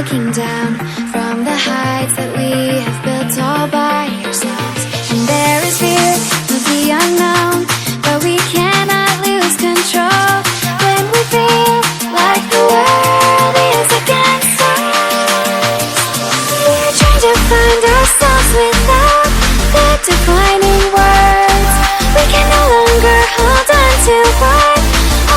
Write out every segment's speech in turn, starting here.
looking down from the heights that we have built all by ourselves. And there is fear of the unknown, but we cannot lose control when we feel like the world is against us. We're trying to find ourselves without the defining words. We can no longer hold on to what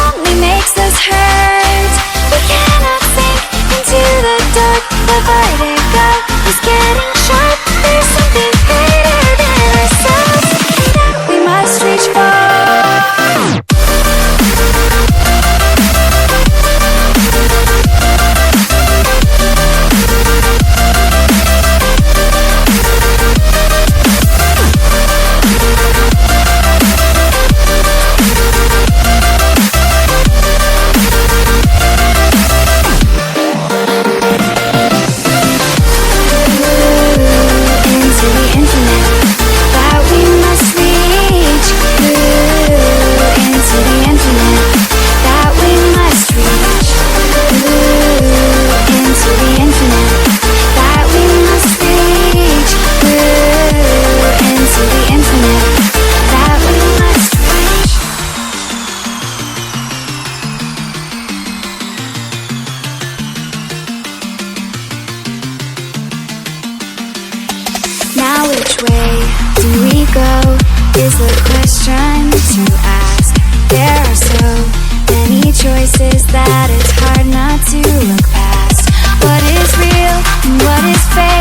only makes us hurt. We cannot sink into the dark. The vertigo is getting sharp. There's something greater than ourselves that we must reach for. Now which way do we go is the question to ask. There are so many choices that it's hard not to look past. What is real and what is fake?